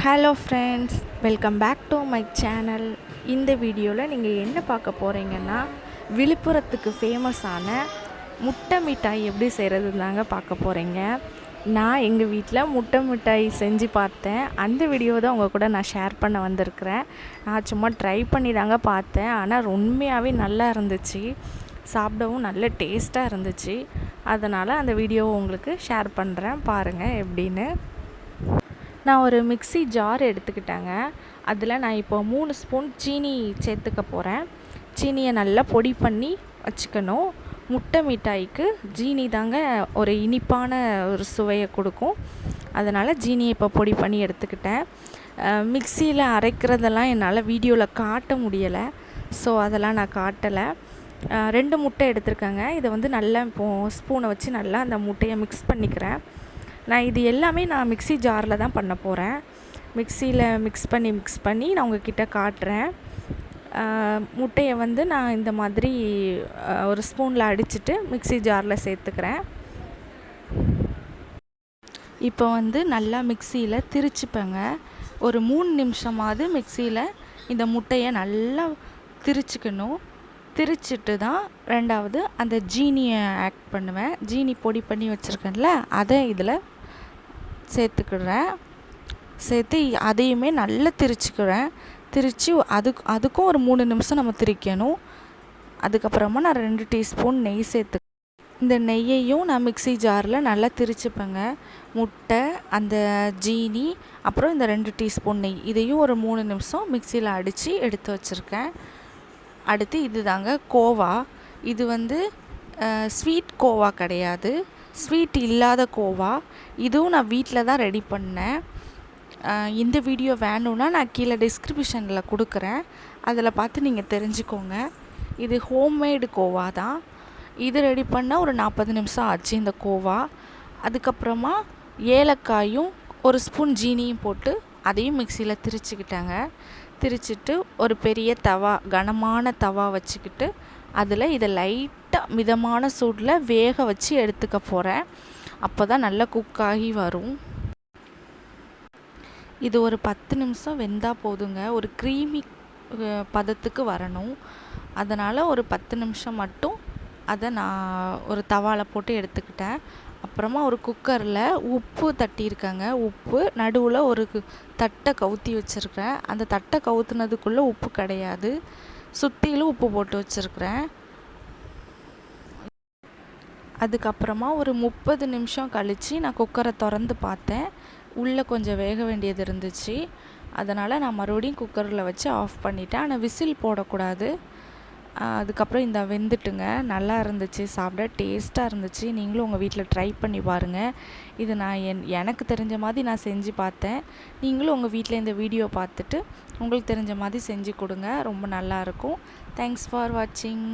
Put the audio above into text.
Hello friends, welcome back to my channel. இந்த வீடியோவில் நீங்கள் என்ன பார்க்க போகிறீங்கன்னா, விழுப்புரத்துக்கு ஃபேமஸான முட்டை மிட்டாய் எப்படி செய்கிறது தாங்க பார்க்க போகிறீங்க. நான் எங்கள் வீட்டில் முட்டை மிட்டாய் செஞ்சு பார்த்தேன். அந்த வீடியோ தான் உங்கள் கூட நான் ஷேர் பண்ண வந்திருக்கிறேன். நான் சும்மா ட்ரை பண்ணி தாங்க பார்த்தேன். ஆனால் உண்மையாகவே நல்லா இருந்துச்சு, சாப்பிடவும் நல்ல டேஸ்ட்டாக இருந்துச்சு. அதனால் அந்த வீடியோவை உங்களுக்கு ஷேர் பண்ணுறேன், பாருங்கள் எப்படின்னு. நான் ஒரு மிக்ஸி ஜார் எடுத்துக்கிட்டேங்க. அதில் நான் இப்போ 3 ஸ்பூன் சீனி சேர்த்துக்க போகிறேன். சீனியை நல்லா பொடி பண்ணி வச்சுக்கணும். முட்டை மிட்டாய்க்கு ஜீனி தாங்க ஒரு இனிப்பான ஒரு சுவையை கொடுக்கும். அதனால் ஜீனியை இப்போ பொடி பண்ணி எடுத்துக்கிட்டேன். மிக்சியில் அரைக்கிறதெல்லாம் என்னால் வீடியோவில் காட்ட முடியலை, ஸோ அதெல்லாம் நான் காட்டலை. 2 முட்டை எடுத்துருக்கேங்க. இதை நல்லா இப்போது ஸ்பூனை வச்சு நல்லா அந்த முட்டையை மிக்ஸ் பண்ணிக்கிறேன். நான் இது எல்லாமே மிக்ஸி ஜாரில் தான் பண்ண போகிறேன். மிக்சியில் மிக்ஸ் பண்ணி நான் உங்கள்கிட்ட காட்டுறேன். முட்டையை நான் இந்த மாதிரி ஒரு ஸ்பூனில் அடிச்சுட்டு மிக்ஸி ஜாரில் சேர்த்துக்கிறேன். இப்போ நல்லா மிக்சியில் திரிச்சுப்பேங்க. ஒரு 3 நிமிஷமாவது மிக்சியில் இந்த முட்டையை நல்லா திரிச்சுக்கணும். திரிச்சிட்டு தான் ரெண்டாவது அந்த ஜீனியை ஆட் பண்ணுவேன். ஜீனி பொடி பண்ணி வச்சுருக்கேன்ல, அதை இதில் சேர்த்துக்கிறேன். சேர்த்து அதையுமே நல்லா திரிச்சுக்கிறேன். திரித்து அதுக்கும் ஒரு 3 நிமிஷம் நம்ம திரிக்கணும். அதுக்கப்புறமா நான் 2 டீஸ்பூன் நெய் சேர்த்து, இந்த நெய்யையும் நான் மிக்ஸி ஜாரில் நல்லா திரிச்சுப்பேங்க. முட்டை, அந்த ஜீனி, அப்புறம் இந்த 2 டீஸ்பூன் நெய், இதையும் ஒரு 3 நிமிஷம் மிக்சியில் அடித்து எடுத்து வச்சுருக்கேன். அடுத்து இது தாங்க கோவா. இது ஸ்வீட் கோவா கிடையாது, ஸ்வீட் இல்லாத கோவா. இதுவும் நான் வீட்டில் தான் ரெடி பண்ணேன். இந்த வீடியோ வேணும்னா நான் கீழே டிஸ்கிரிப்ஷனில் கொடுக்குறேன், அதில் பார்த்து நீங்கள் தெரிஞ்சுக்கோங்க. இது ஹோம்மேடு கோவா தான். இது ரெடி பண்ணால் ஒரு 40 நிமிஷம் ஆச்சு இந்த கோவா. அதுக்கப்புறமா ஏலக்காயும் ஒரு ஸ்பூன் ஜீனியும் போட்டு அதையும் மிக்சியில் திரிச்சுக்கிட்டாங்க. திரிச்சிட்டு ஒரு பெரிய தவா, கனமான தவா வச்சுக்கிட்டு அதில் இதை லைட்டாக மிதமான சூடில் வேக வச்சு எடுத்துக்க போகிறேன். அப்போ தான் நல்லா குக்காகி வரும். இது ஒரு 10 நிமிஷம் வெந்தால் போதுங்க. ஒரு க்ரீமி பதத்துக்கு வரணும். அதனால் ஒரு 10 நிமிஷம் மட்டும் அதை நான் ஒரு தவாவில் போட்டு எடுத்துக்கிட்டேன். அப்புறமா ஒரு குக்கரில் உப்பு தட்டியிருக்கேங்க. உப்பு நடுவில் ஒரு தட்டை கவுத்தி வச்சுருக்கிறேன். அந்த தட்டை கவுத்துனதுக்குள்ளே உப்பு கிடையாது, சுற்றிலும் உப்பு போட்டு வச்சுருக்கிறேன். அதுக்கப்புறமா ஒரு 30 நிமிஷம் கழித்து நான் குக்கரை திறந்து பார்த்தேன். உள்ளே கொஞ்சம் வேக வேண்டியது இருந்துச்சு. அதனால் நான் மறுபடியும் குக்கரில் வச்சு ஆஃப் பண்ணிட்டேன். ஆனால் விசில் போடக்கூடாது. அதுக்கப்புறம் இந்த வெந்துட்டுங்க, நல்லா இருந்துச்சு, சாப்பிட டேஸ்ட்டாக இருந்துச்சு. நீங்களும் உங்கள் வீட்டில் ட்ரை பண்ணி பாருங்கள். இது நான் எனக்கு தெரிஞ்ச மாதிரி நான் செஞ்சு பார்த்தேன். நீங்களும் உங்கள் வீட்டில் இந்த வீடியோ பார்த்துட்டு உங்களுக்கு தெரிஞ்ச மாதிரி செஞ்சு கொடுங்க, ரொம்ப நல்லாயிருக்கும். தேங்க்ஸ் ஃபார் வாட்சிங்.